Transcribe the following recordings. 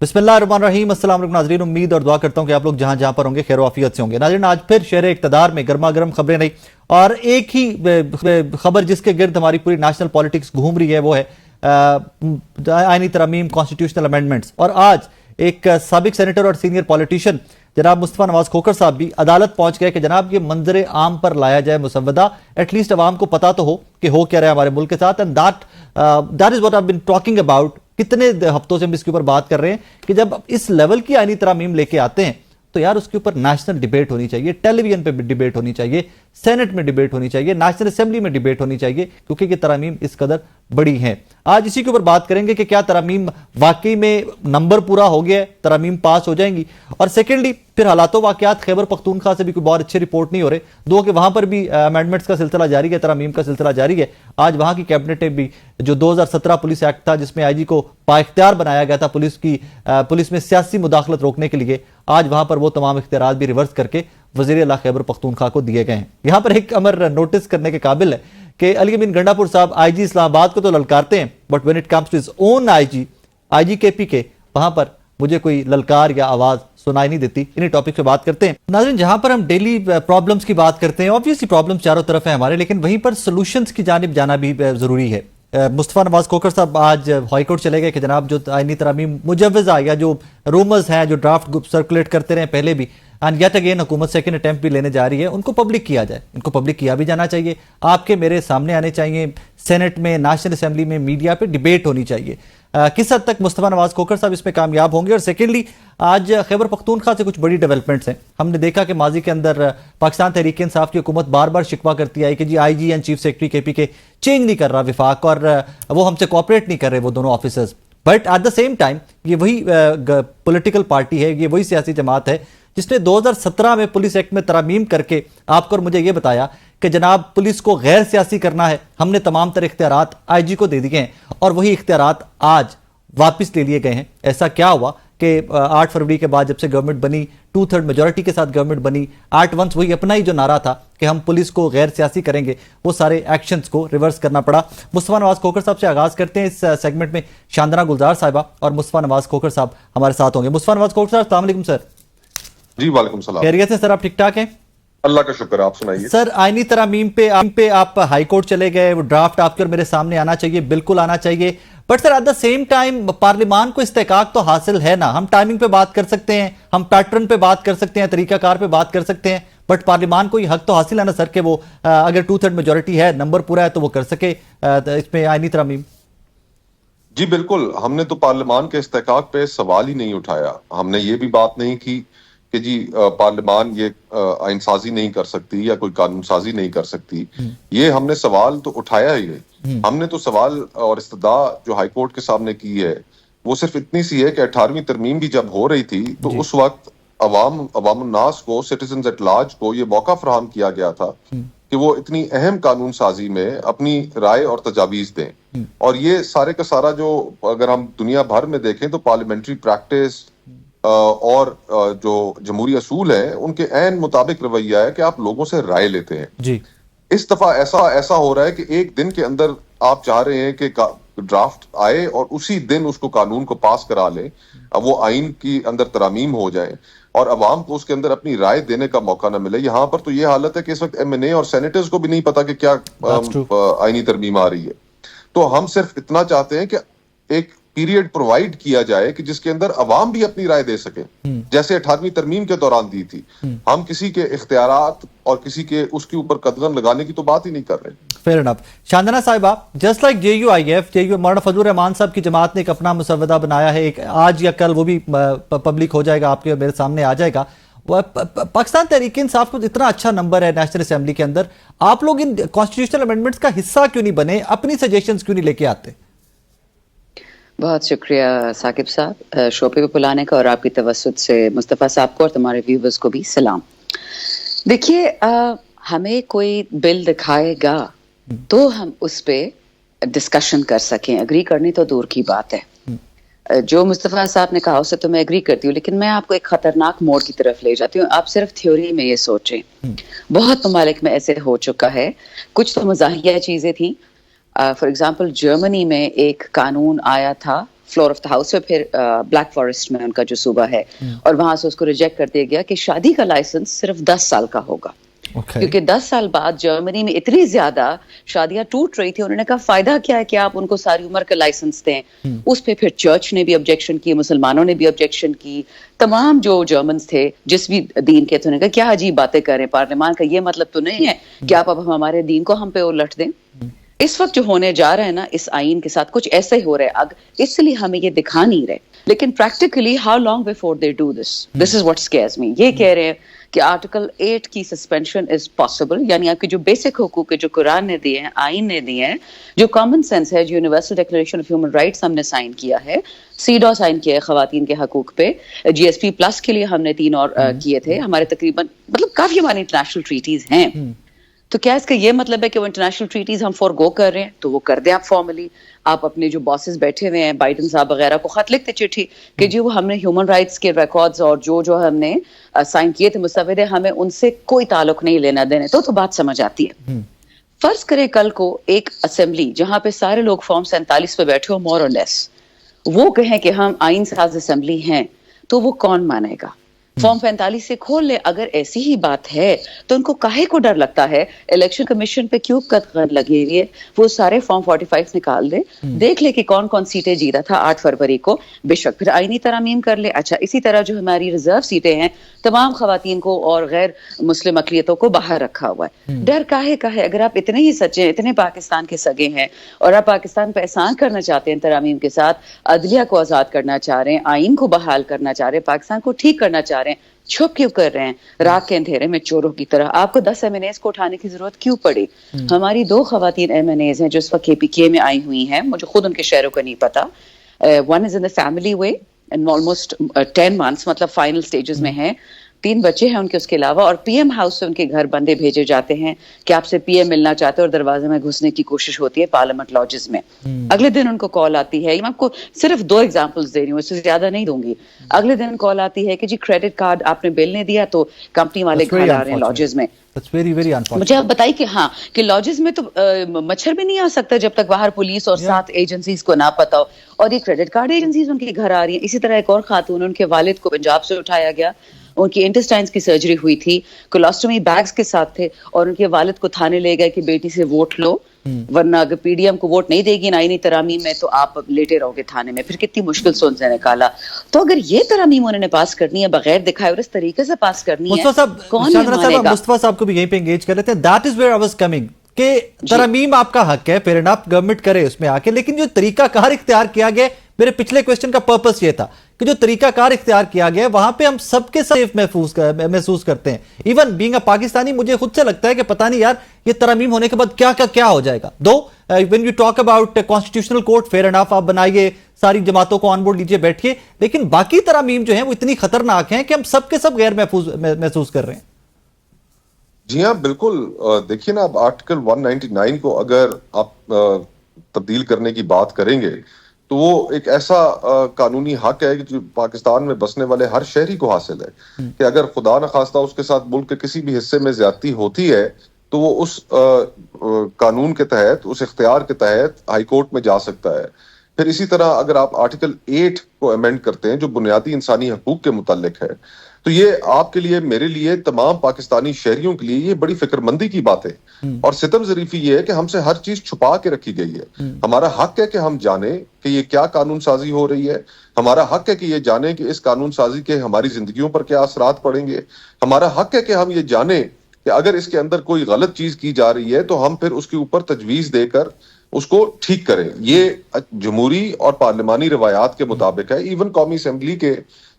बिस्मिल्लाहिर्रहमानिर्रहीम। अस्सलाम वालेकुम नाज़रीन, उम्मीद और दुआ करता हूँ कि आप लोग जहाँ जहाँ पर होंगे खैर आफियत से होंगे। नाज़रीन, आज फिर शहर इक़्तिदार में गर्मा गर्म खबरें नहीं और एक ही खबर जिसके गिर्द हमारी पूरी नेशनल पॉलिटिक्स घूम रही है वो है आईनी तरमीम, कॉन्स्टिट्यूशनल अमेंडमेंट्स। और आज एक साबिक सेनेटर और सीनियर पॉलिटिशियन जनाब मुस्तफ़ा नवाज खोखर साहब भी अदालत पहुंच गए कि जनाब ये मंजर आम पर लाया जाए मुसव्वदा, एटलीस्ट अवाम को पता तो हो कि हो क्या रहा है हमारे मुल्क के साथ। And that is what I have been talking about. कितने हफ्तों से हम इसके ऊपर बात कर रहे हैं कि जब इस लेवल की आईनी तरमीम लेके आते हैं तो यार उसके ऊपर नेशनल डिबेट होनी चाहिए, टेलीविजन पे डिबेट होनी चाहिए, सेनेट में डिबेट होनी चाहिए, नेशनल असेंबली में डिबेट होनी चाहिए, क्योंकि ये तरमीम इस कदर बड़ी हैं। आज इसी के ऊपर बात करेंगे कि क्या तरमीम वाकई में नंबर पूरा हो गया है, तरमीम पास हो जाएंगी। और सेकेंडली फिर हालातों वाकयात खैबर पख्तूनख्वा से भी कोई बहुत अच्छे रिपोर्ट नहीं हो रहे, दो कि वहां पर भी अमेंडमेंट्स का सिलसिला जारी है, तरमीम का सिलसिला जारी है। आज वहां की कैबिनेट ने भी जो 2017 पुलिस एक्ट था जिसमें आईजी को बाइख्तियार बनाया गया था पुलिस में सियासी मुदाखलत रोकने के लिए, आज वहां पर वो तमाम इख्तियार भी रिवर्स करके वज़ीर आला खैबर पख्तूनख्वा को दिए गए हैं। यहां पर एक अमर नोटिस करने के काबिल है कि अली अमीन गंडापुर साहब आईजी इस्लामाबाद को तो ललकारते हैं, but when it comes to his own IG KP के, वहां पर मुझे कोई ललकार या आवाज सुनाई नहीं देती। इन्हीं टॉपिक पे बात करते हैं। नाज़रीन, जहां पर हम डेली प्रॉब्लम्स की बात करते हैं, ऑब्वियसली प्रॉब्लम्स चारों तरफ है हमारे, लेकिन वहीं पर सोल्यूशंस की जानिब जाना भी जरूरी है। मुस्तफ़ा नवाज खोखर साहब आज हाईकोर्ट चले गए कि जनाब जो आईनी तरमीम मुजव्वज़ा या जो रूमर्स हैं, जो ड्राफ्ट सर्कुलेट करते रहे पहले भी, एंड येट अगेन हुकूमत सेकंड अटेम्प्ट भी लेने जा रही है, उनको पब्लिक किया जाए। इनको पब्लिक किया भी जाना चाहिए, आपके मेरे सामने आने चाहिए, सेनेट में, नेशनल असेंबली में, मीडिया पे डिबेट होनी चाहिए। किस हद तक मुस्तफ़ा नवाज खोखर साहब इसमें कामयाब होंगे। और सेकेंडली आज खैबर पख्तूनख्वा से कुछ बड़ी डेवलपमेंट्स हैं। हमने देखा कि माजी के अंदर पाकिस्तान तहरीक इंसाफ की हुकूमत बार बार शिकवा करती आई कि जी IG and chief secretary KP के चेंज नहीं कर रहा विफाक, और वो हमसे कोऑपरेट नहीं कर रहे वो दोनों officers. But at the same time ये वही पॉलिटिकल पार्टी है, ये वही सियासी जमात है जिसने 2017 में पुलिस एक्ट में तरमीम करके आपको और मुझे ये बताया कि जनाब पुलिस को गैर सियासी करना है, हमने तमाम तरह इख्तियारात आईजी को दे दिए हैं, और वही इख्तियारात आज वापस ले लिए गए हैं। ऐसा क्या हुआ कि 8 फरवरी के बाद जब से गवर्नमेंट बनी, 2/3 मेजोरिटी के साथ गवर्नमेंट बनी, एट वंस वही अपना ही जो नारा था कि हम पुलिस को गैर सियासी करेंगे, वो सारे एक्शंस को रिवर्स करना पड़ा। मुस्तफ़ा नवाज खोखर साहब से आगाज करते हैं इस सेगमेंट में। शांदना गुलजार साहिबा और मुस्तफ़ा नवाज खोखर साहब हमारे साथ होंगे। मुस्तफ़ा नवाज खोखर साहब, अस्सलाम वालेकुम सर। जी वालेकुम सलाम। खैरियत है सर, आप ठीक ठाक हैं? अल्लाह का शुक्र, आप सुनाइए। सर, आईनी तरमीम पे आप हाई कोर्ट चले गए, वो ड्राफ्ट आपके और मेरे सामने आना चाहिए, बिल्कुल आना चाहिए, but sir at the same time parliament को इस्तेकाक तो हासिल है ना। हम टाइमिंग पे बात कर सकते हैं, हम पैटर्न पे बात कर सकते हैं, तरीकाकार पे बात कर सकते हैं, बट पार्लियामान को ये हक तो हासिल है ना सर कि वो अगर 2/3 मेजोरिटी है, नंबर पूरा है, तो वो कर सके इसमें आईनी तरमीम। जी बिल्कुल, हमने तो पार्लियामान के इस्तेकाक पे सवाल ही नहीं उठाया। हमने ये भी बात नहीं की कि जी पार्लियामान ये आइन साजी नहीं कर सकती या कोई कानून साजी नहीं कर सकती। ये हमने सवाल तो उठाया ही है। हमने तो सवाल और इस्तदा जो हाई कोर्ट के सामने की है वो सिर्फ इतनी सी है कि 18वीं तरमीम भी जब हो रही थी तो उस वक्त अवाम नास को, सिटीजन एट लार्ज को ये मौका फराहम किया गया था कि वो इतनी अहम कानून साजी में अपनी राय और तजावीज दें। और ये सारे का सारा जो अगर हम दुनिया भर में देखें तो पार्लियामेंट्री प्रैक्टिस और जो जमहूरी असूल है उनके ऐन मुताबिक रवैया है कि आप लोगों से राय लेते हैं जी। इस दफा ऐसा हो रहा है कि एक दिन के अंदर आप चाह रहे हैं कि ड्राफ्ट आए और उसी दिन उसको कानून को पास करा लें, अब वो आइन की अंदर तरमीम हो जाए और अवाम को उसके अंदर अपनी राय देने का मौका न मिले। यहाँ पर तो ये हालत है कि इस वक्त MNA और सेनेटर्स को भी नहीं पता कि क्या आईनी तरमीम आ रही है। तो हम सिर्फ इतना चाहते हैं कि एक पीरियड प्रोवाइड किया जाए कि जिसके अंदर अवाम भी अपनी राय दे सके, जैसे 18वीं तरमीम के दौरान दी थी। हम किसी के इख्तियारात और किसी के उसके ऊपर कदगन लगाने की तो बात ही नहीं कर रहे। Fair enough. शांदना साहिबा, जस्ट लाइक JUIF मौलाना फजलुर रहमान साहब की जमात ने एक अपना मुसव्वदा बनाया है, एक आज या कल वो भी पब्लिक हो जाएगा, आपके मेरे सामने आ जाएगा। पाकिस्तान तहरीक इंसाफ को इतना अच्छा नंबर है नेशनल असेंबली के अंदर, आप लोग इन कॉन्स्टिट्यूशनल अमेंडमेंट्स का हिस्सा क्यों नहीं बने, अपनी सजेशंस क्यों नहीं लेके आते? बहुत शुक्रिया साकिब साहब शो पे बुलाने का, और आपकी तवस्सुत से मुस्तफ़ा साहब को और तुम्हारे व्यूवर्स को भी सलाम। देखिए, हमें कोई बिल दिखाएगा तो हम उस पे डिस्कशन कर सकें, एग्री करनी तो दूर की बात है। जो मुस्तफ़ा साहब ने कहा उससे तो मैं एग्री करती हूँ, लेकिन मैं आपको एक खतरनाक मोड़ की तरफ ले जाती हूँ। आप सिर्फ थ्योरी में ये सोचें, बहुत ममालिक में ऐसे हो चुका है। कुछ तो मज़ाहिया चीज़ें थी, फॉर एग्जाम्पल जर्मनी में एक कानून आया था فلور آف دا ہاؤس میں، پھر بلیک فارسٹ میں ان کا جو صوبہ ہے، اور وہاں سے اس کو ریجیکٹ کر دیا گیا کہ شادی کا لائسنس صرف 10 سال کا ہوگا، کیونکہ 10 سال بعد جرمنی میں اتنی زیادہ شادیاں ٹوٹ رہی تھی، انہوں نے کہا فائدہ کیا ہے کہ آپ ان کو ساری عمر کا لائسنس دیں. اس پہ پھر چرچ نے بھی آبجیکشن کی، مسلمانوں نے بھی آبجیکشن کی، تمام جو جرمنس تھے جس بھی دین کے تھے، انہوں نے کہا کیا عجیب باتیں کر رہے ہیں، پارلیمان کا یہ مطلب تو نہیں ہے کہ آپ اب ہمارے دین کو ہم پہ الٹ دیں. اس وقت جو ہونے جا رہا ہے نا اس آئین کے ساتھ کچھ ایسا ہی ہو رہا ہے، اس لیے ہمیں یہ دکھا نہیں رہے، لیکن practically how long before they do this is what scares me. یہ کہہ رہے ہیں کہ آرٹیکل 8 کی سسپینشن از پاسبل، یعنی آپ کے جو بیسک حقوق جو قرآن نے دیے ہیں، آئین نے دیے ہیں، جو کامن سینس ہے، جو universal declaration of human rights ہم نے سائن کیا ہے، سیڈا سائن کیا ہے خواتین کے حقوق پہ، جی ایس پی پلس کے لیے ہم نے 3 اور کیے تھے، ہمارے تقریباً مطلب کافی ہماری انٹرنیشنل ٹریٹیز ہیں. تو کیا اس کا یہ مطلب ہے کہ وہ انٹرنیشنل ٹریٹیز ہم فورگو کر رہے ہیں؟ تو وہ کر دیں آپ فارملی. آپ اپنے جو باسز بیٹھے ہوئے ہیں بائیڈن صاحب وغیرہ کو خط لکھتے چٹھی کہ جی وہ ہم نے ہیومن رائٹس کے ریکارڈز اور جو ہم نے سائن کیے تھے مسودے، ہمیں ان سے کوئی تعلق نہیں لینا دینے. تو بات سمجھ آتی ہے. فرض کریں کل کو ایک اسمبلی جہاں پہ سارے لوگ فارم 47 پہ بیٹھے ہو مور اور لیس، وہ کہیں کہ ہم آئین ساز اسمبلی ہیں، تو وہ کون مانے گا؟ فارم 45 سے کھول لے. اگر ایسی ہی بات ہے تو ان کو کاہے کو ڈر لگتا ہے؟ الیکشن کمیشن پہ کیوں قدغن لگی ہوئی ہے؟ وہ سارے فارم 45 نکال دے، دیکھ لے کہ کون کون سیٹیں جیتا تھا 8 فروری کو، بے شک پھر آئینی ترامیم کر لے. اچھا اسی طرح جو ہماری ریزرو سیٹیں ہیں، تمام خواتین کو اور غیر مسلم اقلیتوں کو باہر رکھا ہوا ہے. ڈر کاہے کا ہے؟ اگر آپ اتنے ہی سچے ہیں، اتنے پاکستان کے سگے ہیں، اور آپ پاکستان پہ احسان کرنا چاہتے ہیں ترامیم کے ساتھ، عدلیہ کو آزاد کرنا چاہ رہے ہیں، آئین کو بحال کرنا چاہ رہے ہیں، پاکستان کو ٹھیک کرنا چاہ رہے ہیں، چھپ کیوں کر رہے ہیں رات کے اندھیرے میں چوروں کی طرح؟ آپ کو 10 MNAs کو اٹھانے کی ضرورت کیوں پڑی؟ ہماری 2 خواتین MNAs ہیں جو اس وقت KPK میں آئی ہوئی ہیں، مجھے خود ان کے شہروں کا نہیں پتا. One is in the family way and almost 10 months، مطلب فائنل سٹیجز میں ہیں. 3 بچے ہیں ان کے اس کے علاوہ، اور PM ہاؤس سے ان کے گھر بندے بھیجے جاتے ہیں کہ آپ سے PM ملنا چاہتے ہیں، اور دروازے میں گھسنے کی کوشش ہوتی ہے پارلیمنٹ لاجز میں. اگلے دن ان کو کال آتی ہے، میں آپ کو صرف 2 ایگزامپلس دے رہی ہوں، اس سے زیادہ نہیں دوں گی. اگلے دن کال آتی ہے کہ جی کریڈٹ کارڈ آپ نے بل نہیں دیا تو کمپنی والے گھر آ رہے ہیں لاجز میں. مجھے آپ بتائیے کہ ہاں کہ لاجز میں تو مچھر بھی نہیں آ سکتا جب تک باہر پولیس اور 7 ایجنسیز کو نہ پتا ہو، اور یہ کریڈٹ کارڈ ایجنسیز ان کے گھر آ رہی ہیں. اسی طرح ایک اور خاتون، ان کے والد کو پنجاب سے اٹھایا گیا، ان کی انٹسٹائنز کی سرجری ہوئی تھی، کولاسٹومی بیگز کے ساتھ تھے، اور ان کے والد کو تھانے لے گئے کہ بیٹی سے ووٹ لو، ورنہ اگر PDM کو ووٹ نہیں دے گی آئینی ترامیم میں تو آپ لیٹے رہو گے تھانے میں. پھر کتنی مشکل سے ان سے نکالا. تو اگر یہ ترامیم انہوں نے پاس کرنی ہے بغیر دکھائے اور اس طریقے سے پاس کرنی ہے، کون مانے گا؟ مصطفیٰ صاحب کو بھی یہیں پہ انگیج کر لیتے ہیں. That is where I was coming کہ ترامیم آپ کا حق ہے، فیئر انف گورنمنٹ کرے اس میں آ کے، لیکن جو طریقہ کار اختیار کیا گیا، میرے پچھلے کویسچن کا پرپس یہ تھا کہ جو طریقہ کار اختیار کیا گیا وہاں پہ ہم سب کے سیف محسوس کرتے ہیں. ایون بینگ اے پاکستانی مجھے خود سے لگتا ہے کہ پتہ نہیں یار یہ ترامیم ہونے کے بعد کیا ہو جائے گا. دو when you talk about constitutional court, fair enough آپ بنائیے، ساری جماعتوں کو آن بورڈ لیجئے، بیٹھیے، لیکن باقی ترامیم جو ہیں وہ اتنی خطرناک ہیں کہ ہم سب کے سب غیر محسوس کر رہے ہیں. جی ہاں بالکل. دیکھیے نا، اب آرٹیکل 199 کو اگر آپ تبدیل کرنے کی بات کریں گے تو وہ ایک ایسا قانونی حق ہے جو پاکستان میں بسنے والے ہر شہری کو حاصل ہے کہ اگر خدا نخواستہ اس کے ساتھ ملک کے کسی بھی حصے میں زیادتی ہوتی ہے تو وہ اس قانون کے تحت، اس اختیار کے تحت ہائی کورٹ میں جا سکتا ہے. پھر اسی طرح اگر آپ آرٹیکل 8 کو امینڈ کرتے ہیں جو بنیادی انسانی حقوق کے متعلق ہے، تو یہ آپ کے لیے، میرے لیے، تمام پاکستانی شہریوں کے لیے یہ بڑی فکر مندی کی بات ہے. اور ستم ظریفی یہ ہے کہ ہم سے ہر چیز چھپا کے رکھی گئی ہے. ہمارا حق ہے کہ ہم جانیں کہ یہ کیا قانون سازی ہو رہی ہے، ہمارا حق ہے کہ یہ جانیں کہ اس قانون سازی کے ہماری زندگیوں پر کیا اثرات پڑیں گے، ہمارا حق ہے کہ ہم یہ جانیں کہ اگر اس کے اندر کوئی غلط چیز کی جا رہی ہے تو ہم پھر اس کے اوپر تجویز دے کر اس کو ٹھیک کریں. یہ جمہوری اور پارلیمانی روایات کے مطابق ہے. ایون قومی اسمبلی کے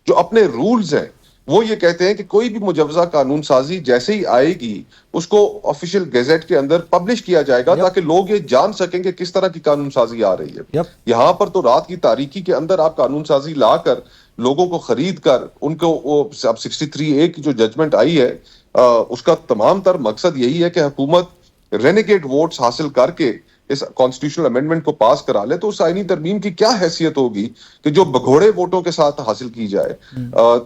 جو اپنے رولز ہیں وہ یہ کہتے ہیں کہ کوئی بھی مجوزہ قانون سازی جیسے ہی آئے گی اس کو آفیشیل گیزٹ کے اندر پبلش کیا جائے گا تاکہ لوگ یہ جان سکیں کہ کس طرح کی قانون سازی آ رہی ہے. یہاں پر تو رات کی تاریکی کے اندر آپ قانون سازی لا کر لوگوں کو خرید کر ان کو اب 63A کی جو ججمنٹ آئی ہے اس کا تمام تر مقصد یہی ہے کہ حکومت رینیگیٹ ووٹس حاصل کر کے اس کانسٹیٹیوشنل امینڈمنٹ کو پاس کرا لے. تو اس آئینی ترمیم کی کیا حیثیت ہوگی کہ جو بگھوڑے ووٹوں کے ساتھ حاصل کی جائے؟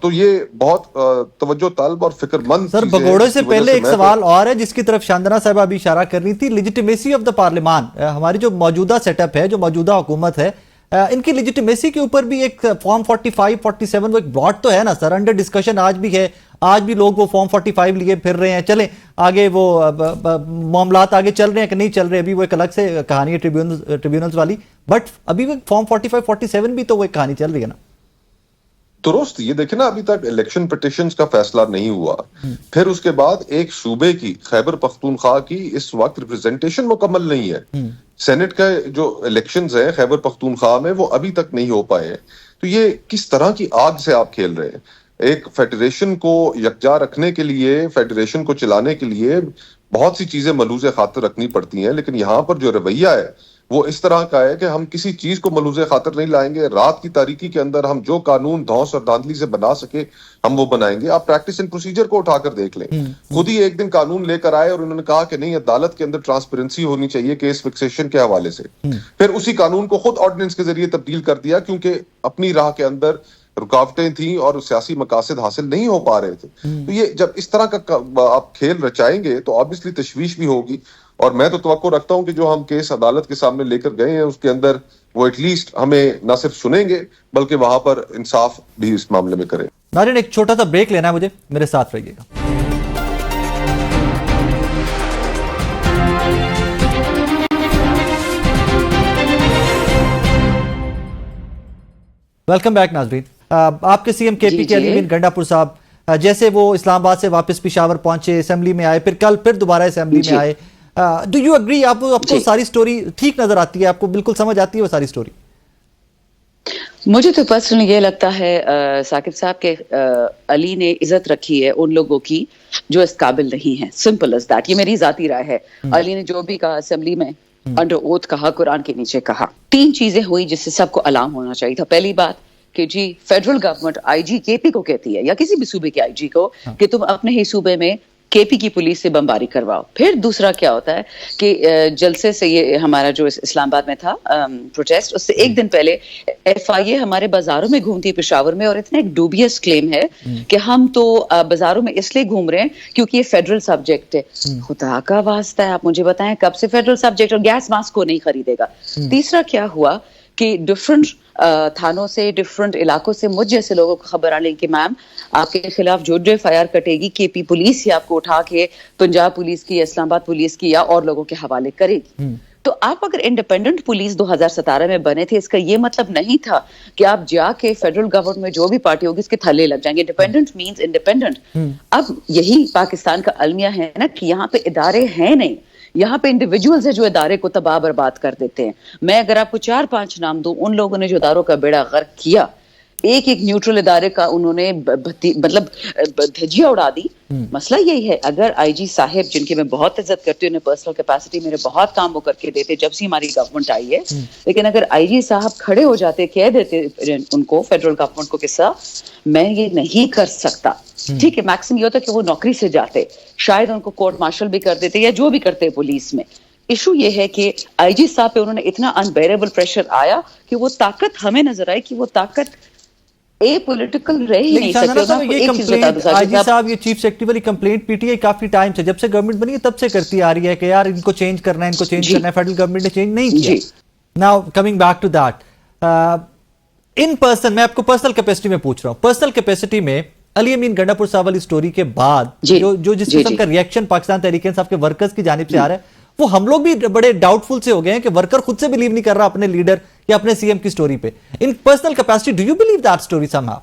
تو یہ بہت توجہ طلب اور فکر مند. سر بگھوڑے سے پہلے ایک سوال اور ہے جس کی طرف شاندنا صاحبہ بھی اشارہ کر رہی تھی، لیجیٹیمیسی آف دا پارلیمان. ہماری جو موجودہ سیٹ اپ ہے، جو موجودہ حکومت ہے، ان کی لیجیٹمیسی کے اوپر بھی ایک فارم 45 47 وہ ایک بلاٹ تو ہے نا سر, انڈر ڈسکشن آج بھی ہے, آج بھی لوگ وہ فارم 45 لیے پھر رہے ہیں. چلیں آگے وہ معاملات آگے چل رہے ہیں کہ نہیں چل رہے, ابھی وہ ایک الگ سے کہانی ہے ٹریبیونلز والی, بٹ ابھی وہ فارم 45 47 بھی تو وہ ایک کہانی چل رہی ہے نا. درست, یہ دیکھیں نا, ابھی تک الیکشن پٹیشنز کا فیصلہ نہیں ہوا. پھر اس کے بعد ایک صوبے کی, خیبر پختونخوا کی اس وقت ریپرزنٹیشن مکمل نہیں ہے. سینٹ کا جو الیکشنز ہیں خیبر پختونخوا میں وہ ابھی تک نہیں ہو پائے ہیں. تو یہ کس طرح کی آگ سے آپ کھیل رہے ہیں؟ ایک فیڈریشن کو یکجا رکھنے کے لیے, فیڈریشن کو چلانے کے لیے بہت سی چیزیں ملوز خاطر رکھنی پڑتی ہیں, لیکن یہاں پر جو رویہ ہے وہ اس طرح کا ہے کہ ہم کسی چیز کو ملوز خاطر نہیں لائیں گے. رات کی تاریکی کے اندر ہم جو قانون دھونس اور دھاندلی سے بنا سکے ہم وہ بنائیں گے. آپ پریکٹس اینڈ پروسیجر کو اٹھا کر دیکھ لیں. خود ہی ایک دن قانون لے کر آئے اور انہوں نے کہا کہ نہیں, عدالت کے اندر ٹرانسپیرنسی ہونی چاہیے کیس فکسیشن کے حوالے سے. پھر اسی قانون کو خود آرڈیننس کے ذریعے تبدیل کر دیا کیونکہ اپنی راہ کے اندر رکاوٹیں تھیں اور سیاسی مقاصد حاصل نہیں ہو پا رہے تھے. تو یہ جب اس طرح کا آپ کھیل رچائیں گے تو آبویسلی تشویش بھی ہوگی. اور میں تو توقع رکھتا ہوں کہ جو ہم کیس عدالت کے سامنے لے کر گئے ہیں اس کے اندر وہ ایٹ لیسٹ ہمیں نہ صرف سنیں گے بلکہ وہاں پر انصاف بھی اس معاملے میں کریں. ناظرین ایک چھوٹا سا بریک لینا ہے مجھے, میرے ساتھ رہیے گا. ویلکم بیک ناظرین. آپ کے سی ایم کے پی کے علی امین گنڈا پور صاحب جیسے وہ اسلام آباد سے واپس پشاور پہنچے, اسمبلی میں آئے, پھر کل پھر دوبارہ اسمبلی میں آئے. ڈو یو اگری, آپ کو ساری سٹوری ٹھیک نظر آتی ہے, آپ کو بالکل سمجھ آتی ہے وہ ساری سٹوری؟ مجھے تو پرسنلی یہ لگتا ہے ثاقب صاحب کہ علی نے عزت رکھی ہے ان لوگوں کی جو اس قابل نہیں ہے. سمپل از دیٹ, یہ میری ذاتی رائے ہے. علی نے جو بھی کہا اسمبلی میں انڈر اوتھ کہا, قرآن کے نیچے کہا. 3 چیزیں ہوئی جس سے سب کو الارم ہونا چاہیے تھا. پہلی بات کہ جی فیڈرل گورنمنٹ آئی جی کے پی کو کہتی ہے یا کسی بھی صوبے کے آئی جی کو کہ تم اپنے ہی صوبے میں کے پی کی پولیس سے بمباری کرواؤ. پھر دوسرا کیا ہوتا ہے کہ جلسے سے یہ ہمارا جو اسلام آباد میں تھا پروٹیسٹ, اس سے ایک دن پہلے ایف آئی اے ہمارے بازاروں میں گھومتی ہے پشاور میں, اور اتنا ایک ڈوبیس کلیم ہے کہ ہم تو بازاروں میں اس لیے گھوم رہے ہیں کیونکہ یہ فیڈرل سبجیکٹ ہے. خدا کا واسطہ ہے, آپ مجھے بتائیں کب سے فیڈرل سبجیکٹ, اور گیس ماسک کو نہیں خریدے گا. تیسرا کیا ہوا کہ ڈفرنٹ تھانوں سے, ڈفرنٹ علاقوں سے مجھ جیسے لوگوں کو خبر آنے کہ میم آپ کے خلاف جو ایف آئی آر کٹے گی کے پی پولیس ہی آپ کو اٹھا کے پنجاب پولیس کی یا اسلام آباد پولیس کی یا اور لوگوں کے حوالے کرے گی. تو آپ اگر انڈیپینڈنٹ پولیس 2017 میں بنے تھے, اس کا یہ مطلب نہیں تھا کہ آپ جا کے فیڈرل گورنمنٹ میں جو بھی پارٹی ہوگی اس کے تھلے لگ جائیں گے. Independent means independent. اب یہی پاکستان کا المیہ ہے نا کہ یہاں پہ ادارے ہیں نہیں, یہاں پہ انڈیویجولز ہیں جو ادارے کو تباہ برباد کر دیتے ہیں. میں اگر آپ کو 4-5 نام دوں ان لوگوں نے جو اداروں کا بیڑا غرق کیا, ایک نیوٹرل ادارے کا انہوں نے مطلب دھجیاں اڑا دی. مسئلہ یہی ہے, اگر آئی جی صاحب جن کی میں بہت عزت کرتی ہوں, پرسنل کیپیسٹی میرے بہت کام وہ کر کے دیتے جب سے ہماری گورنمنٹ آئی ہے, لیکن اگر آئی جی صاحب کھڑے ہو جاتے, کہہ دیتے ان کو فیڈرل گورنمنٹ کو قصہ میں یہ نہیں کر سکتا, ٹھیک ہے, میکسم یہ ہوتا کہ وہ نوکری سے جاتے, شاید ان کو کورٹ مارشل بھی کر دیتے یا جو بھی کرتے پولیس میں. ایشو یہ ہے کہ آئی جی صاحب پہ انہوں نے اتنا انبیریبل پریشر آیا کہ وہ طاقت ہمیں نظر آئی کہ وہ طاقت پولیٹیکل رہ ہی نہیں سکتے. آئی جی صاحب یہ چیف سیکرٹری والی complaint P T I coffee time سے, جب سے گورنمنٹ بنی ہے تب سے کرتی آ رہی ہے کہ یار ان کو چینج کرنا ہے, ان کو چینج کرنا ہے. فیڈرل گورنمنٹ نے چینج نہیں کیا. Now coming back to that, in person, میں آپ کو پرسنل کیپیسٹی میں پوچھ رہا ہوں, پرسنل کیپیسٹی میں علی امین گنڈا پور صاحب والی سٹوری کے بعد جو جس قسم کا ریئیکشن پاکستان تحریک انصاف کے ورکرز کی جانب سے آ رہا ہے, وہ ہم لوگ بھی بڑے ڈاؤٹ فل سے ہو گئے ہیں کہ ورکر خود سے بلیو نہیں کر رہا اپنے لیڈر یا اپنے سی ایم کی سٹوری پہ. In personal capacity do you believe that story somehow?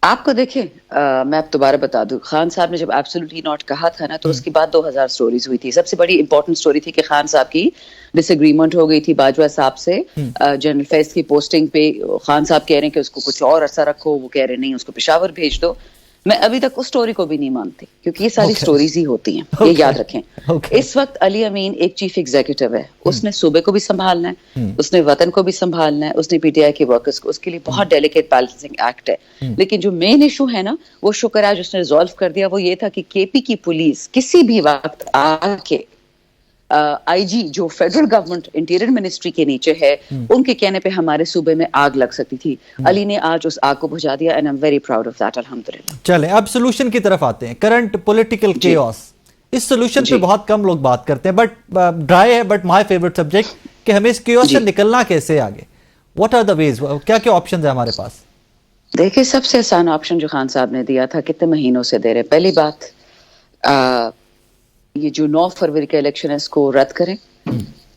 آپ کو دیکھیں, میں اب دوبارہ بتا دوں, خان صاحب نے جب ایبسولوٹلی ناٹ کہا تھا نا تو اس کے بعد 2000 سٹوریز ہوئی تھی. سب سے بڑی امپورٹنٹ سٹوری تھی کہ خان صاحب کی ڈس ایگریمنٹ ہو گئی تھی باجوہ صاحب سے جنرل فیض کی پوسٹنگ پہ. خان صاحب کہہ رہے ہیں کہ اس کو کچھ اور عرصہ رکھو, وہ کہہ رہے نہیں اس کو پشاور بھیج دو. میں ابھی تک اس سٹوری کو بھی نہیں مانتی کیونکہ یہ ساری سٹوریز ہی ہوتی ہیں, یہ یاد رکھیں. اس وقت علی امین ایک چیف ایگزیکٹو ہے, اس نے صوبے کو بھی سنبھالنا ہے, اس نے وطن کو بھی سنبھالنا ہے, اس نے پی ٹی آئی کے ورکرز کو, اس کے لیے بہت ڈیلیکیٹ بیلنسنگ ایکٹ ہے. لیکن جو مین ایشو ہے نا وہ شکر ہے جس نے ریزالو کر دیا, وہ یہ تھا کہ کے پی کی پولیس کسی بھی وقت آ کے آئی جی جو فیڈرل گورنمنٹ انٹیریئر منسٹری کے نیچے ہے ان کے کہنے پہ ہمارے صوبے میں آگ لگ سکتی تھی. علی نے آج اس آگ کو بجھا دیا, and I am very proud of that, الحمدللہ. چلیں اب سولوشن کی طرف آتے ہیں. کرنٹ پولیٹیکل کیوس, اس سولوشن پہ بہت کم لوگ بات کرتے ہیں, بٹ ڈرائی ہے, بٹ مائی فیوریٹ سبجیکٹ कि हमें इस chaos से जी। निकलना कैसे आगे? What are the ways? क्या क्या ऑप्शंस है हमारे पास? देखिए, सबसे आसान ऑप्शन जो खान साहब ने दिया था कितने महीनों से दे रहे, पहली बात ये जो 9 फरवरी का इलेक्शन है इसको रद्द करें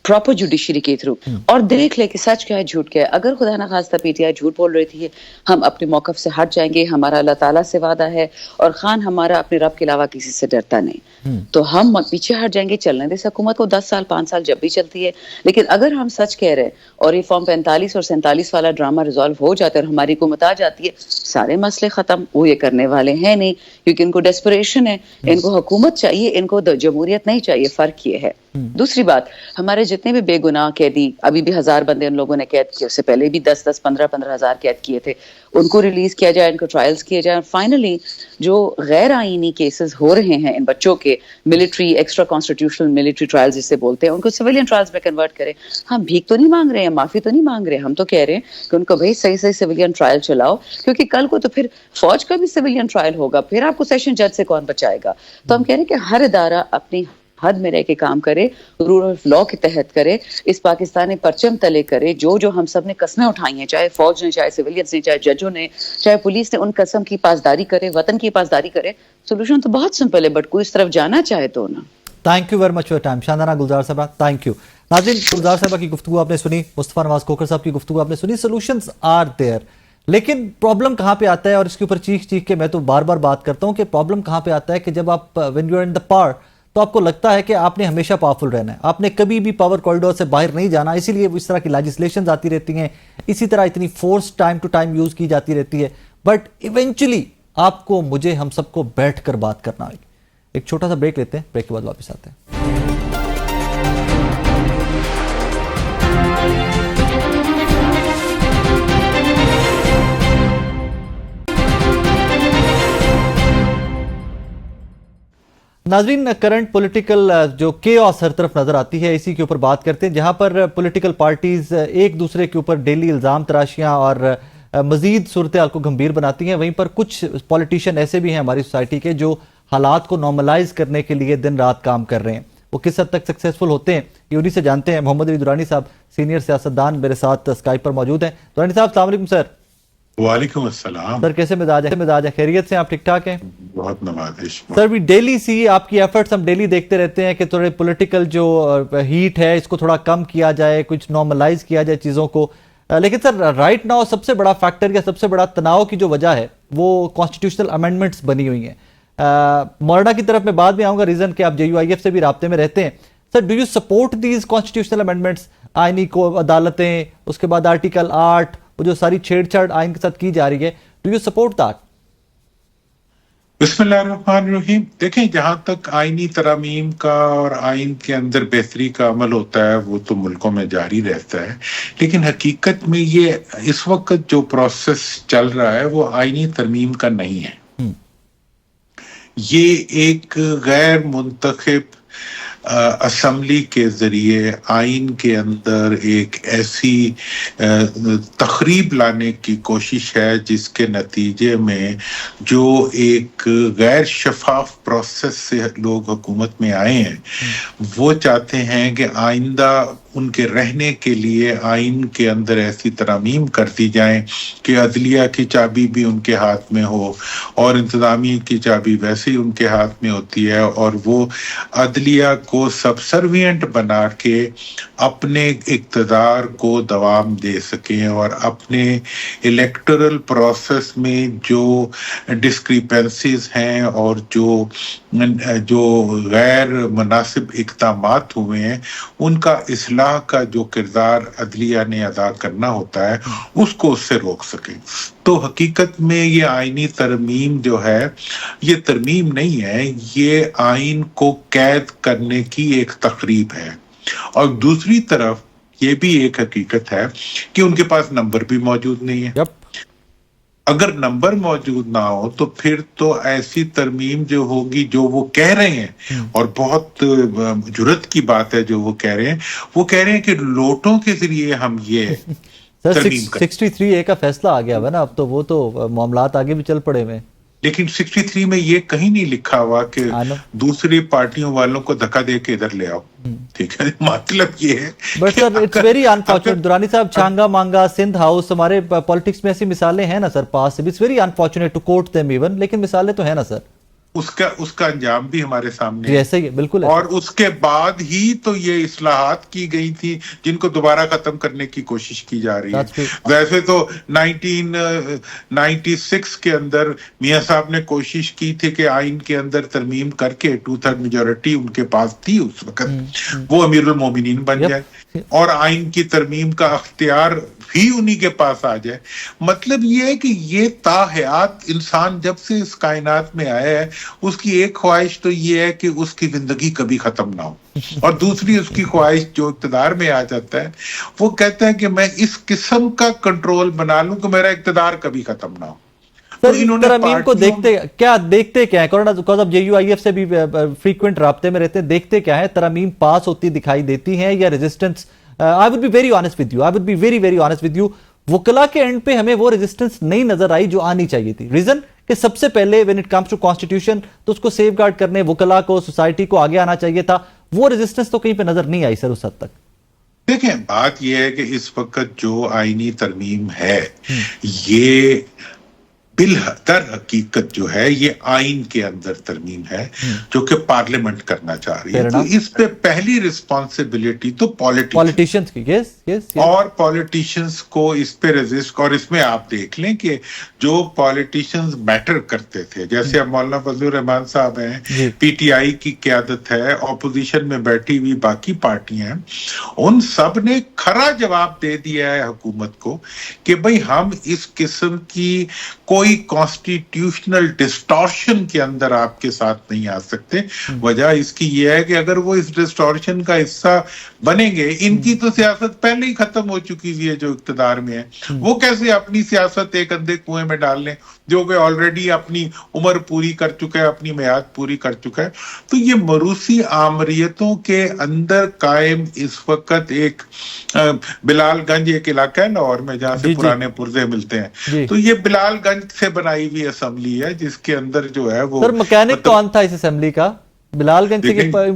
प्रॉपर जुडिशरी के थ्रू, और देख ले कि सच क्या है झूठ क्या है। अगर खुदा ना खास्ता पीटीआई झूठ बोल रही थी, हम अपने मौकफ से हट जाएंगे, हमारा अल्लाह ताला से वादा है और खान हमारा अपने रब के अलावा किसी से डरता नहीं, तो हम पीछे हट जाएंगे। चलने दे हुकूमत को 10 साल 5 साल जब भी चलती है, लेकिन अगर हम सच कह रहे हैं और ये फॉर्म 45 और 47 वाला ड्रामा रिजॉल्व हो जाता है और हमारी हुकूमत आ जाती है, सारे मसले खत्म। वो ये करने वाले हैं नहीं, क्योंकि इनको डेस्परेशन है, इनको हुकूमत चाहिए, इनको जमहूरियत नहीं चाहिए। फर्क ये है। दूसरी बात, हमारे जितने भी बेगुनाह कैदी, अभी भी 1000 बंदे उन लोगों ने कैद किए, उससे पहले भी 10-10 15-15 हजार कैद किए थे, उनको रिलीज किया जाए, इनको ट्रायल्स किए जाए। फाइनली जो गैर आईनी केसेस हो रहे हैं इन बच्चों के, military extra constitutional military trials जिसे बोलते हैं, उनको सिविलियन ट्रायल्स में कन्वर्ट करें। हम भीख तो नहीं मांग रहे हैं, माफी तो नहीं मांग रहे हैं, हम तो कह रहे हैं कि उनको भाई सही सही सिविलियन ट्रायल चलाओ, क्योंकि कल को तो फिर फौज का भी सिविलियन ट्रायल होगा, फिर आपको सेशन जज से कौन बचाएगा। तो हम कह रहे हैं कि हर इदारा अपनी हद में रह के काम करे, रूल ऑफ लॉ के तहत करे, इस पाकिस्तानी परचम तले करे। जो जो हम सब ने कस्में उठाई हैं, चाहे फौज ने, चाहे सिविलियंस ने, चाहे जजों ने, चाहे पुलिस ने, उन कसम की पासदारी करे, वतन की पासदारी करे। सोल्यूशन तो बहुत सिंपल है, बट कोई इस तरफ जाना चाहे तो ना। Thank you very much for time Shandana Gulzar sahab, thank you. नाज़रीन, गुलजार साहब की गुफ्तगू आपने सुनी, मुस्तफा नवाज खोखर साहब की गुफ्तगू आपने सुनी। सोल्यूशंस आर देयर, लेकिन प्रॉब्लम कहाँ पे आता है, और इसके ऊपर चीख चीख के मैं तो बार बार बात करता हूँ कि प्रॉब्लम कहाँ पे आता है कि जब आप when you are in the power तो आपको लगता है कि आपने हमेशा पावरफुल रहना है, आपने कभी भी पावर कॉरिडोर से बाहर नहीं जाना, इसीलिए इस तरह की लेजिस्लेशंस आती रहती हैं, इसी तरह इतनी force time to time use की जाती रहती है। बट इवेंचुअली आपको, मुझे, हम सबको बैठकर बात करना होगी। एक छोटा सा ब्रेक लेते हैं, ब्रेक के बाद वापस आते हैं। नाजरीन, करंट पॉलिटिकल जो केओस हर तरफ नजर आती है, इसी के ऊपर बात करते हैं, जहां पर पॉलिटिकल पार्टीज एक दूसरे के ऊपर डेली इल्जाम तराशियां और मजीद सूरत हाल को गंभीर बनाती हैं। वहीं पर कुछ पॉलिटिशियन ऐसे भी हैं हमारी सोसाइटी के जो हालात को नॉर्मलाइज करने के लिए दिन रात काम कर रहे हैं। वो किस हद तक सक्सेसफुल होते हैं, ये उन्हीं से जानते हैं। मोहम्मद अली दुरानी साहब, सीनियर सियासतदान, मेरे साथ स्काइप पर मौजूद हैं। दुरानी साहब, अस्सलाम वालेकुम सर। वालेकुम अस्सलाम सर, कैसे मिजाज है? खैरियत से? आप ठीक ठाक हैं? बहुत नवाजिश। सर, भी डेली सी आपकी एफर्ट्स हम डेली देखते रहते हैं कि थोड़े पॉलिटिकल जो हीट है इसको थोड़ा कम किया जाए, कुछ नॉर्मलाइज किया जाए चीज़ों को। लेकिन सर, राइट नाउ सबसे बड़ा फैक्टर या सबसे बड़ा तनाव की जो वजह है वो कॉन्स्टिट्यूशनल अमेंडमेंट्स बनी हुई हैं। मोरडा की तरफ मैं बाद में आऊँगा, रीज़न कि आप JUIF से भी राब्ते में रहते हैं। Sir, do you support these constitutional amendments? आईनी को अदालतें, उसके बाद आर्टिकल 8, वो जो सारी छेड़छाड़ आइन के साथ की जा रही है, डू यू सपोर्ट दैट? बिस्मिल्लाहिर्रहमानिर्रहीम। देखें, जहां तक आईनी तरामीम का और आइन के अंदर बेहतरी का अमल होता है वो तो मुल्कों में जारी रहता है, लेकिन हकीकत में ये इस वक्त जो प्रोसेस चल रहा है वो आईनी तरमीम का नहीं है। ये एक गैर मुंतखब असम्बली के जरिए आइन के अंदर एक ऐसी तखरीब लाने की कोशिश है जिसके नतीजे में जो एक गैर शफाफ प्रोसेस से लोग हुकूमत में आए हैं, वो चाहते हैं कि आइंदा उनके रहने के लिए आइन के अंदर ऐसी तरामीम करती जाएं कि अदलिया की चाबी भी उनके हाथ में हो और इंतजामिया की चाबी वैसे ही उनके हाथ में होती है, और वो अदलिया को सबसर्विएंट बना के अपने इक्तदार को दवाम दे सकें और अपने इलेक्टोरल प्रोसेस में जो डिस्क्रिपेंसीज हैं और जो गैर मुनासिब इक़दामात हुए हैं उनका इस्लाह का जो किरदार अदलिया ने अदा करना होता है उसको उससे रोक सके। तो हकीकत में ये आईनी तरमीम जो है ये तरमीम नहीं है, ये आइन को कैद करने की एक तकरीब है। और दूसरी तरफ ये भी एक हकीकत है कि उनके पास नंबर भी मौजूद नहीं है। अगर नंबर मौजूद ना हो तो फिर तो ऐसी तरमीम जो होगी जो वो कह रहे हैं, और बहुत जुर्रत की बात है जो वो कह रहे हैं कि लोटों के जरिए हम ये सर 63A का फैसला आ गया है ना, अब तो वो तो मामलात आगे भी चल पड़े हुए। लेकिन 63 में ये कहीं नहीं लिखा हुआ कि दूसरी पार्टियों वालों को धक्का दे के इधर ले आओ, ठीक है। मतलब ये है but sir it's very unfortunate Durrani साहब, छांगा मांगा, सिंध हाउस, हमारे पॉलिटिक्स में ऐसी मिसालें हैं ना सर पास से, it's very unfortunate to quote them even, लेकिन मिसालें तो है ना सर, उसका अंजाम भी हमारे सामने ऐसे ही है, बिल्कुल। और उसके बाद ही तो ये इस्लाहात की गई थी जिनको दोबारा खत्म करने की कोशिश की जा रही है। वैसे तो 1996 के अंदर मियां साहब ने कोशिश की थी कि आइन के अंदर तरमीम करके 2/3 मेजॉरिटी उनके पास थी उस वक्त, वो अमीरुल मोमिनीन बन जाए और आइन की तरमीम का अख्तियार भी उन्हीं के पास आ जाए। मतलब ये है कि ये ताहयात इंसान जब से इस कायनात में आया है उसकी एक ख्वाहिश तो ये है कि उसकी जिंदगी कभी खत्म ना हो, और दूसरी उसकी ख्वाहिश जो इक़्तिदार में आ जाता है वो कहता है कि मैं इस किस्म का कंट्रोल बना लूं कि मेरा इक़्तिदार कभी खत्म ना हो। सर इन्होंने तरमीम को देखते क्या है, कोरोना बिकॉज ऑफ JUIF से भी फ्रीक्वेंट राब्ते में रहते हैं, देखते क्या है, तरमीम पास होती दिखाई देती है या resistance? I would be very honest with you, I would be very very honest with you, वकला के एंड पे हमें वो रेजिस्टेंस नहीं नजर आई जो आनी चाहिए थी। रीजन कि सबसे पहले when it comes to constitution तो उसको सेफगार्ड करने वकला को, सोसाइटी को आगे आना चाहिए था, वो रेजिस्टेंस तो कहीं पे नजर नहीं आई सर उस हद तक। देखें, बात यह है कि इस वक्त जो आईनी तरमीम है ये बिलहतर हकीकत जो है ये आइन के अंदर तरमीम है जो कि पार्लियामेंट करना चाह रही है, तो इस पे पहली रिस्पॉन्सिबिलिटी तो पॉलिटिशियंस की, yes. और पॉलिटिशियंस को इस पे रेजिस्ट, और इसमें आप देख लें कि जो पॉलिटिशियंस मैटर करते थे, जैसे अब मौलाना फजलुर रहमान साहब हैं, PTI की क़यादत है, ऑपोजिशन में बैठी हुई बाकी पार्टियां हैं, उन सब ने खरा जवाब दे दिया है हुकूमत को कि भाई हम इस किस्म की कोई कॉन्स्टिट्यूशनल डिस्टॉर्शन के अंदर आपके साथ नहीं आ सकते। वजह इसकी यह है कि अगर वो इस डिस्टॉर्शन का हिस्सा बनेंगे, इनकी तो सियासत पहले ही खत्म हो चुकी है, जो इक़्तिदार में है वो कैसे अपनी सियासत एक अंधे कुएं में डाल लें जो कि ऑलरेडी अपनी उम्र पूरी कर चुका है, अपनी मियाद पूरी कर चुका है। तो ये मरूसी आमरीतों के अंदर कायम इस वक्त एक बिलालगंज एक इलाका है लाहौर में जहां से पुराने पुर्जे मिलते हैं, तो ये बिलालगंज से बनाई हुई असेंबली है जिसके अंदर जो है वो सर मैकेनिक कौन था इस असेंबली का? बिलालगंज से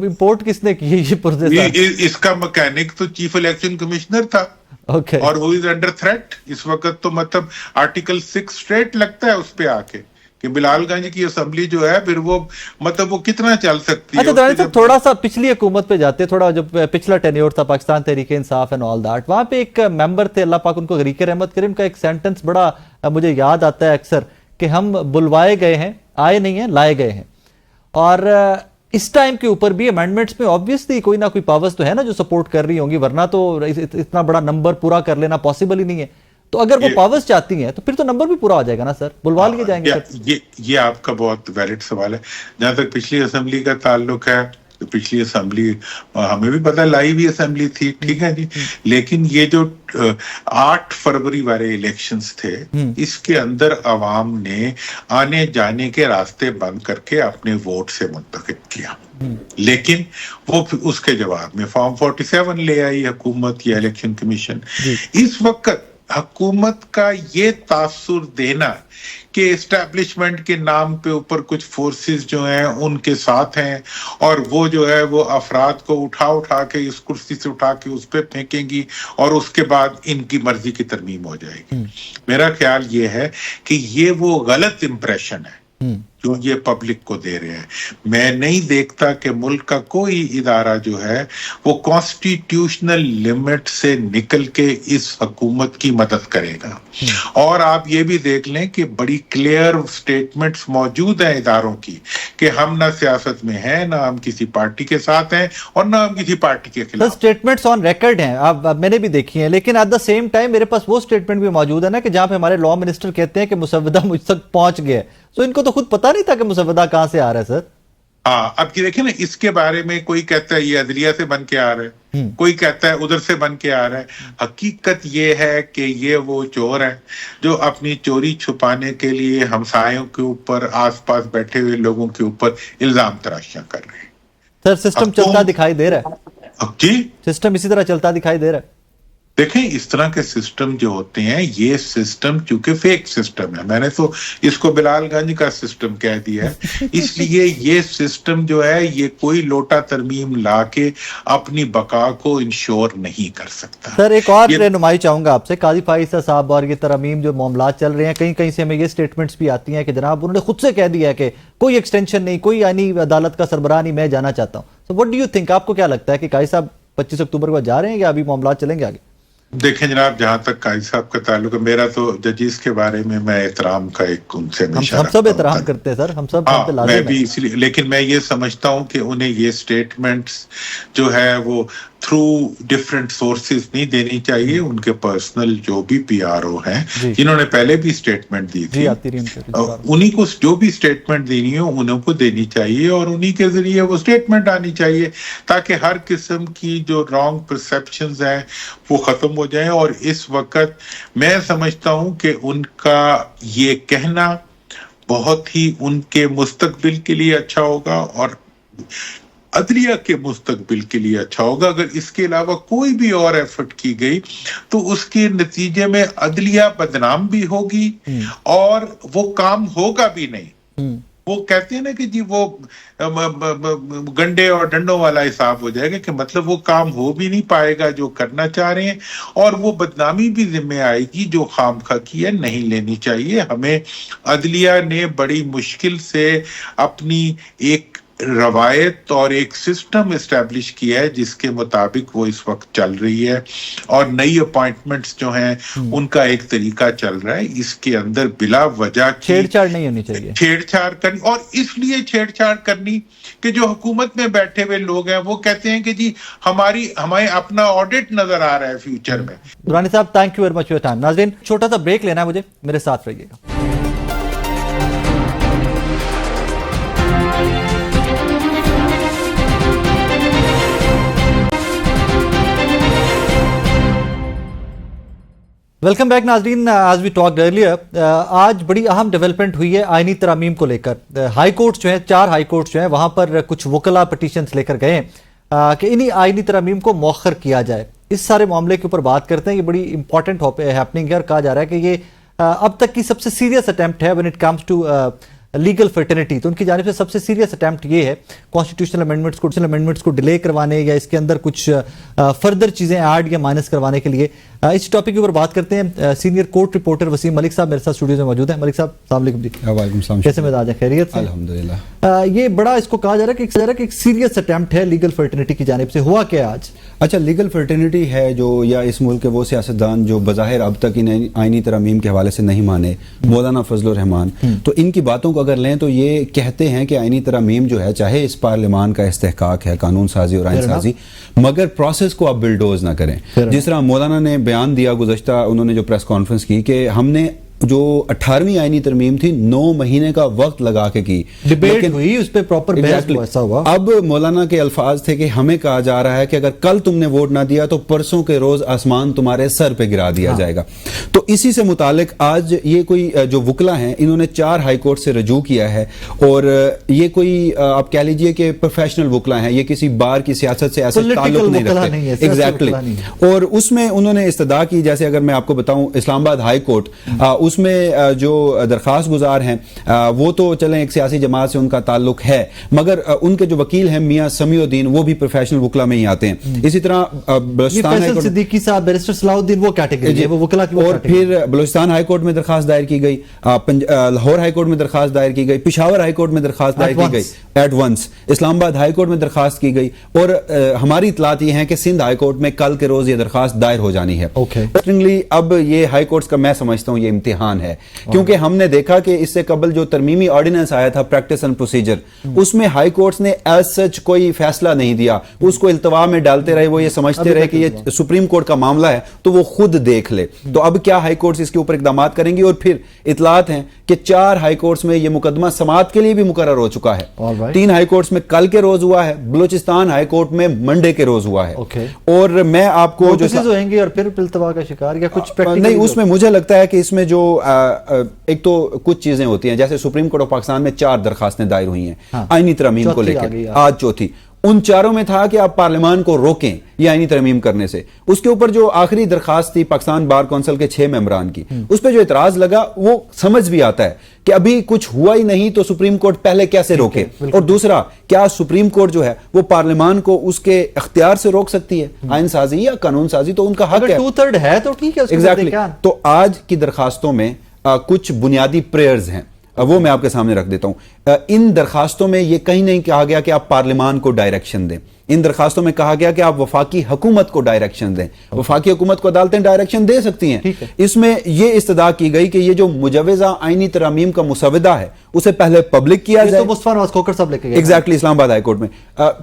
इंपोर्ट किसने की ये पुर्जे? इसका मैकेनिक तो चीफ इलेक्शन कमिश्नर था। Okay. और वो इज अंडर थ्रेट इस वक्त, तो मतलब आर्टिकल 6 स्ट्रेट लगता है उस पे आके कि बिलालगंज की असेंबली जो है फिर वो मतलब वो कितना चल सकती है। अच्छा दुरानी साहब, थोड़ा सा पिछली हुकूमत पे जाते, थोड़ा जो पिछला टेन्योर था Pakistan Tehreek Insaf and all that, वहां पे एक मेंबर थे, अल्लाह पाक उनको गरीक रहमत करे, उनका एक सेंटेंस बड़ा मुझे याद आता है अक्सर कि हम बुलवाए गए हैं, आए नहीं है, लाए गए हैं। और इस टाइम के ऊपर भी अमेंडमेंट्स में ऑब्वियसली कोई ना कोई पावर्स तो है ना जो सपोर्ट कर रही होंगी, वरना तो इतना बड़ा नंबर पूरा कर लेना पॉसिबल ही नहीं है। तो अगर वो पावर्स चाहती हैं तो फिर तो नंबर भी पूरा हो जाएगा ना सर, बुलवा लिए जाएंगे। ये आपका बहुत वैलिड सवाल है। जहां तक पिछली असेंबली का ताल्लुक है तो पिछली असेंबली हमें भी पता लाई हुई असेंबली थी, ठीक है जी, लेकिन ये जो 8 फरवरी वाले इलेक्शंस थे इसके अंदर अवाम ने आने जाने के रास्ते बंद करके अपने वोट से मुंतखब किया, लेकिन वो उसके जवाब में फॉर्म 47 ले आई हुकूमत या इलेक्शन कमीशन। इस वक्त हुकूमत का ये तासुर देना कि एस्टैब्लिशमेंट के नाम पे ऊपर कुछ फोर्सेस जो हैं उनके साथ हैं और वो जो है वो अफराद को उठा के इस कुर्सी से उठा के उस पे फेंकेंगी और उसके बाद इनकी मर्जी की तरमीम हो जाएगी। मेरा ख्याल ये है कि ये वो गलत इंप्रेशन है जो ये पब्लिक को दे रहे हैं। मैं नहीं देखता कि मुल्क का कोई इदारा जो है वो कॉन्स्टिट्यूशनल लिमिट से निकल के इस हुकूमत की मदद करेगा। और आप ये भी देख लें कि बड़ी क्लियर स्टेटमेंट्स मौजूद हैं इदारों की कि हम ना सियासत में हैं, ना हम किसी पार्टी के साथ हैं और ना हम किसी पार्टी के खिलाफ। स्टेटमेंट्स ऑन रिकॉर्ड हैं, आप मैंने भी देखी हैं, लेकिन एट द सेम टाइम मेरे पास वो स्टेटमेंट भी मौजूद है ना कि जहां पे हमारे लॉ मिनिस्टर कहते हैं कि मुसव्वदा मुझ तक पहुंच गया, तो इनको तो खुद पता नहीं था कि मुसव्वदा कहां से आ रहा है सर। हाँ, अब ये देखिए ना, इसके बारे में कोई कहता है ये अदलिया से बन के आ रहा है, कोई कहता है उधर से बन के आ रहा है। हकीकत ये है कि ये वो चोर है जो अपनी चोरी छुपाने के लिए हमसायों के ऊपर, आसपास बैठे हुए लोगों के ऊपर इल्जाम तराशियां कर रहे हैं। सर सिस्टम चलता दिखाई दे रहा है जी, सिस्टम इसी तरह चलता दिखाई दे रहा है। देखें, इस तरह के सिस्टम जो होते हैं, ये सिस्टम चूंकि फेक सिस्टम है, मैंने तो इसको बिलालगंज का सिस्टम कह दिया है, इसलिए ये सिस्टम जो है ये कोई लोटा तरमीम लाके अपनी बका को इंश्योर नहीं कर सकता। सर एक और रहनुमाई चाहूंगा आपसे, काजी फाइसा साहब और ये तरमीम जो मामला चल रहे हैं, कहीं कहीं से हमें ये स्टेटमेंट्स भी आती हैं कि जनाब उन्होंने खुद से कह दिया है कि कोई एक्सटेंशन नहीं, कोई यानी अदालत का सरबराह नहीं, मैं जाना चाहता हूँ। So what do you think, आपको क्या लगता है कि काजी साहब 25 अक्टूबर को जा रहे हैं या अभी मामला चलेंगे आगे? देखें जनाब, जहां तक काजी साहब का ताल्लुक है, मेरा तो जजीज के बारे में मैं एहतराम का एक उनसे हम सब एहतराम करते हैं सर, हम सब मैं भी इसलिए, लेकिन मैं ये समझता हूं कि उन्हें ये स्टेटमेंट्स जो है वो थ्रू डिफरेंट सोर्सेज नहीं देनी चाहिए। उनके पर्सनल जो भी पीआरओ हैं जिन्होंने पहले भी स्टेटमेंट दी थी, उन्हीं को जो भी स्टेटमेंट देनी हो उन्हीं को देनी चाहिए और उन्हीं के जरिए वो स्टेटमेंट आनी चाहिए, ताकि हर किस्म की जो रॉन्ग परसेप्शंस हैं वो खत्म हो जाए। और इस वक्त मैं समझता हूं कि उनका ये कहना बहुत ही उनके मुस्तकबिल के लिए अच्छा होगा और अदलिया के मुस्तकबिल के लिए अच्छा होगा। अगर इसके अलावा कोई भी और एफर्ट की गई तो उसके नतीजे में अदलिया बदनाम भी होगी और वो काम होगा भी नहीं। वो कहते हैं ना कि जी वो गंडे और डंडों वाला हिसाब हो जाएगा, कि मतलब वो काम हो भी नहीं पाएगा जो करना चाह रहे हैं, और वो बदनामी भी जिम्मे आएगी जो खामखा की है, नहीं लेनी चाहिए। हमें अदलिया ने बड़ी मुश्किल से अपनी एक रवायत और एक सिस्टम एस्टैब्लिश किया है जिसके मुताबिक वो इस वक्त चल रही है, और नई अपॉइंटमेंट्स जो हैं उनका एक तरीका चल रहा है। इसके अंदर बिला वजह छेड़छाड़ नहीं होनी चाहिए, छेड़छाड़ करनी, और इसलिए छेड़छाड़ करनी कि जो हुकूमत में बैठे हुए लोग हैं वो कहते हैं कि जी हमें अपना ऑडिट नजर आ रहा है फ्यूचर में। दुरानी साहब, thank you very much for your time. नाज़रीन, छोटा सा ब्रेक लेना है मुझे, मेरे साथ रहिएगा। वेलकम बैक नाजरीन। आज वी टॉक्ड अर्लियर, आज बड़ी अहम डेवलपमेंट हुई है आईनी तरामीम को लेकर। हाई कोर्ट जो है, 4 हाई कोर्ट जो है, वहां पर कुछ वकला पिटीशंस लेकर गए कि इन्हीं आईनी तरामीम को मौखर किया जाए। इस सारे मामले के ऊपर बात करते हैं। ये बड़ी इंपॉर्टेंट हैपनिंग है और कहा जा रहा है कि ये अब तक की सबसे सीरियस अटेम्प्ट है when it comes to legal fertility. तो उनकी जानिब से सबसे सीरियस अटेम्प्ट ये है कॉन्स्टिट्यूशनल अमेंडमेंट्स को डिले करवाने या इसके अंदर कुछ फर्दर चीज़ें ऐड या माइनस करवाने के लिए। इस टॉपिक के ऊपर बात करते हैं। Senior court reporter Wasim Malik साहब मेरे साथ स्टूडियो में मौजूद हैं। मलिक साहब, अस्सलाम वालेकुम जी। वालेकुम सलाम। कैसे मिजाज है? खैरियत से? अल्हम्दुलिल्लाह। ये बड़ा इसको कहा जा रहा है कि एक सीरियस अटेम्प्ट है लीगल फर्टिलिटी की जानिब से। हुआ क्या आज? अच्छा, लीगल फर्टिलिटी है जो, या इस मुल्क के वो सियासतदान जो बज़ाहिर अब तक इन आईनी तरमीम के हवाले से नहीं माने, मौलाना फजलुर रहमान, तो इनकी बातों को अगर लें तो ये कहते हैं कि आईनी तरमीम जो है, चाहे इस पार्लियामान का इस्तेहकाक है, कानून साजी और आइन साजी, मगर प्रोसेस को आप बिल्डोज ना करें। जिस तरह मौलाना ने बयान दिया गुज़श्ता, उन्होंने जो प्रेस कॉन्फ्रेंस की कि हमने जो 18वीं आईनी तरमीम थी 9 महीने का वक्त लगा के की, डिबेट हुई, उस पे प्रॉपर बहस हुआ। अब मौलाना के अल्फाज थे कि हमें कहा जा रहा है कि अगर कल तुमने वोट ना दिया तो परसों के रोज आसमान तुम्हारे सर पे गिरा दिया जाएगा। तो इसी से मुतालिक आज ये कोई जो वकला हैं, इन्होंने 4 हाई कोर्ट से रजू किया है, और ये कोई आप कह लीजिए कि प्रोफेशनल वकला हैं, ये किसी बार की सियासत से ऐसा ताल्लुक नहीं रखते। एग्जैक्टली। और उसमें उन्होंने इस्तदा की, जैसे अगर मैं आपको बताऊं, इस्लामाबाद हाई कोर्ट, उसमें जो दरखास्त गुजार हैं वो तो चलें एक सियासी जमात से उनका ताल्लुक है, मगर उनके जो वकील हैं मियां समीउद्दीन, वो भी प्रोफेशनल वकला में ही आते हैं। इसी तरह बलूचिस्तान हाई कोर्ट, सिद्दीकी साहब, बैरिस्टर सलाहुद्दीन वो कैटेगरी है, वो वकला की। और फिर बलूचिस्तान हाई कोर्ट में दरखास्त दायर की गई, लाहौर हाई कोर्ट में दरखास्त दायर की गई, पेशावर हाई कोर्ट में दरखास्त दायर की गई, at once Islamabad High Court में दरखास्त की गई, और हमारी इतलात ये है कि सिंध हाई कोर्ट में कल के रोज ये दरखास्त दायर हो जानी है। अब ये हाई कोर्ट्स का मैं समझता हूँ ये इम्तिहान है, क्योंकि हमने देखा कि इससे कबल जो तरमीमी ऑर्डिनेंस आया था प्रैक्टिस एंड प्रोसीजर, उसमें हाई कोर्ट्स ने एज सच कोई फैसला नहीं दिया, उसको इल्तवा में डालते रहे। वो ये समझते रहे कि ये सुप्रीम कोर्ट का मामला है तो वो खुद देख ले। तो अब क्या हाई कोर्ट्स इसके ऊपर इकदाम करेंगी? और फिर इतलात हैं कि 4 हाई कोर्ट्स में ये मुकदमा समाअत के लिए भी मुकर्रर हो चुका है। 3 हाई कोर्ट्स में कल के रोज हुआ है, बलूचिस्तान हाई कोर्ट में मंडे के रोज हुआ है। और मैं आपको जो होंगे और फिर इल्तवा का शिकार या कुछ नहीं, उसमें मुझे लगता है कि इसमें जो एक तो कुछ चीजें होती हैं, जैसे सुप्रीम कोर्ट ऑफ पाकिस्तान में 4 दरखास्तें दायर हुई हैं आईनी तरमीम को लेकर, आज चौथी, उन चारों में था कि आप पार्लियामान को रोकें ये आईनी तरमीम करने से। उसके ऊपर जो आखिरी दरखास्त थी पाकिस्तान बार कौंसिल के 6 मेंबरान की, उस पर जो इतराज लगा वो समझ भी आता है कि अभी कुछ हुआ ही नहीं तो सुप्रीम कोर्ट पहले कैसे रोके, और दूसरा क्या सुप्रीम कोर्ट जो है वो पार्लियामान को उसके इख्तियार से रोक सकती है आईन साजी या कानून साजी, तो उनका हक है। 2/3 है तो ठीक है। एग्जैक्टली। तो आज की दरखास्तों में कुछ बुनियादी प्रेयर्स हैं, वो मैं आपके सामने रख देता हूं। इन दरखास्तों में ये कहीं नहीं कहा गया कि आप पार्लियामान को डायरेक्शन दें। इन दरखास्तों में कहा गया कि आप वफाकी हुकूमत को डायरेक्शन दें। वफाकी हुकूमत को अदालतें डायरेक्शन दे सकती हैं। इसमें यह इस्तदा की गई कि ये जो मुजवजा आईनी तरामीम का मुसवदा है उसे पहले पब्लिक किया जाए। तो मुस्तफा नवाज खोखर साहब लेके गए। एग्जैक्टली, इस्लामाबाद हाई कोर्ट में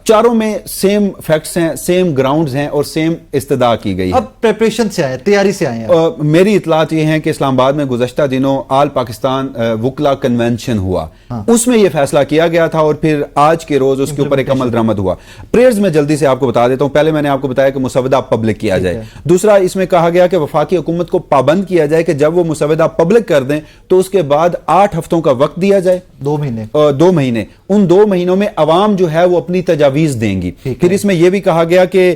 चारों में सेम फैक्ट्स हैं, सेम ग्राउंड्स हैं और सेम इस्तदा की गई है। अब प्रिपरेशन से आए, तैयारी से आए हैं। मेरी इतलात ये है कि इस्लामाबाद में गुज़श्ता दिनों आल पाकिस्तान वुकला कन्वेंशन हुआ, उसमें यह फैसला किया गया था और फिर आज के रोज उसके ऊपर एक अमल दरामद हुआ। प्रेयर्स में जल्दी से आपको बता देता हूं। पहले मैंने आपको बताया कि मुसवदा पब्लिक किया जाए। दूसरा, इसमें कहा गया कि वफाकी हुकूमत को पाबंद किया जाए कि जब वो मुसवदा पब्लिक कर दें तो उसके बाद 8 हफ्तों का वक्त दिया जाए, 2 महीने। 2 महीने। उन 2 महीनों में अवाम जो है वो अपनी तजावीज देंगी। फिर इसमें यह भी कहा गया कि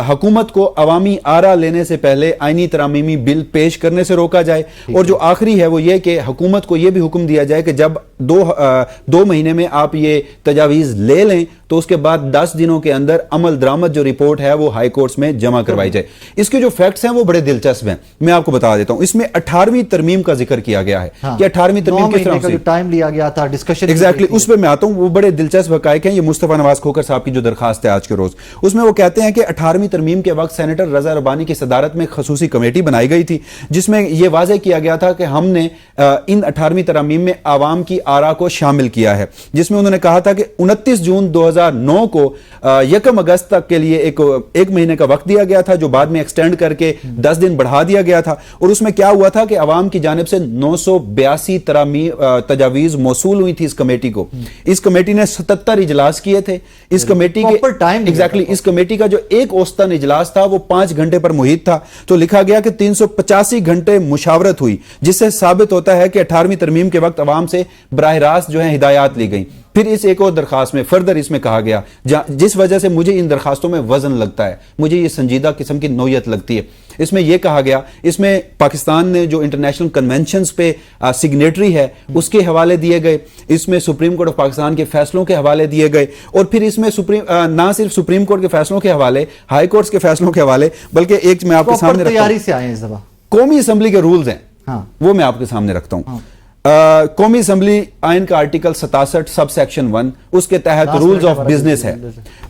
हुकूमत को अवामी आरा लेने से पहले आईनी तरामीमी बिल पेश करने से रोका जाए। और जो आखिरी है वो ये कि हुकूमत को यह भी हुक्म दिया जाए कि जब 2 महीने में आप ये तजावीज ले लें तो उसके बाद 10 दिनों के अंदर अमल दरामद जो रिपोर्ट है वो हाई कोर्ट्स में जमा करवाई जाए। इसके जो फैक्ट्स हैं वो बड़े दिलचस्प हैं, मैं आपको बता देता हूं। इसमें 18वीं तरमीम का जिक्र किया गया है कि 18वीं तरमीम किस तरह से टाइम लिया गया था, डिस्कशन। एग्जैक्टली, उस पर मैं आता हूं। वो बड़े दिलचस्प हकायक हैं। ये मुस्तफा नवाज खोखर साहब की जो दरखास्त है आज के रोज, उसमें वो कहते हैं कि 18वीं तरमीम के वक्त सेनेटर रजा रबानी की सदारत में खसूसी कमेटी बनाई गई थी जिसमें यह वाज़ेह किया गया था कि हमने इन 18वीं तरमीम में आवाम की आरा को शामिल किया है, जिसमें उन्होंने कहा था कि 29 जून 2009 को 1 अगस्त तक के लिए एक महीने का वक्त दिया गया था, जो बाद में एक्सटेंड करके 10 दिन बढ़ा दिया गया था। और उसमें क्या हुआ था कि आवाम की जानिब से 982 तजावीज मौसूल हुई थी इस कमेटी को। इस कमेटी ने 77 इजलास किए थे। इस कमेटी के टाइम एग्जैक्टली इस कमेटी का जो एक औसतन इजलास था वो 5 घंटे पर मुहित था। तो लिखा गया कि 385 घंटे मुशावरत हुई, जिससे साबित होता है कि 18वीं तरमीम के वक्त आवाम से बराह रास्त जो है हिदायत ली गई। फिर इस एक और दरखास्त में फर्दर इसमें कहा गया, जिस वजह से मुझे इन दरखास्तों में वजन लगता है, मुझे ये संजीदा किस्म की नौयत लगती है। इसमें यह कहा गया, इसमें पाकिस्तान ने जो इंटरनेशनल कन्वेंशंस पे सिग्नेटरी है उसके हवाले दिए गए, इसमें सुप्रीम कोर्ट ऑफ पाकिस्तान के फैसलों के हवाले दिए गए, और फिर इसमें ना सिर्फ सुप्रीम कोर्ट के फैसलों के हवाले, हाई कोर्ट्स के फैसलों के हवाले, बल्कि एक मैं आपके सामने तैयारी से आए हैं इस दफा कौमी असम्बली के रूल्स हैं, वो मैं आपके सामने रखता हूं। कौमी असम्बली आइन का आर्टिकल 67 सब सेक्शन 1 उसके तहत रूल्स ऑफ बिजनेस है।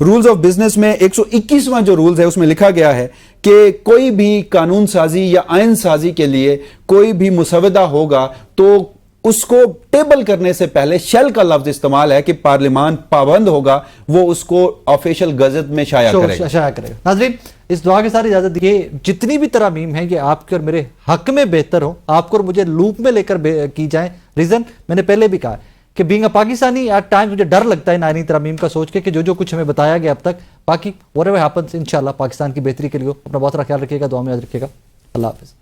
रूल्स ऑफ बिजनेस में 121वां जो रूल्स है उसमें लिखा गया है कि कोई भी कानून साजी या आइन साजी के लिए कोई भी मुसवदा होगा तो उसको टेबल करने से पहले शेल का लफ्ज इस्तेमाल है कि पार्लियामान पाबंद होगा, वो उसको ऑफिशियल गजट में शाया करेगा। नाज़रीन, इस दुआ के साथ इजाजत दीजिए। जितनी भी तरामीम है ये आपके और मेरे हक में बेहतर हो, आपको और मुझे लूप में लेकर की जाए। रीजन मैंने पहले भी कहा कि being a Pakistani at times मुझे डर लगता है आईनी तरामीम का सोच के कि जो कुछ हमें बताया गया अब तक, बाकी व्हाटएवर हैपेंस इंशाल्लाह पाकिस्तान की बेहतरी के लिए। अपना बहुत सारा ख्याल रखिएगा, दुआ में याद रखिएगा। अल्लाह हाफिज़।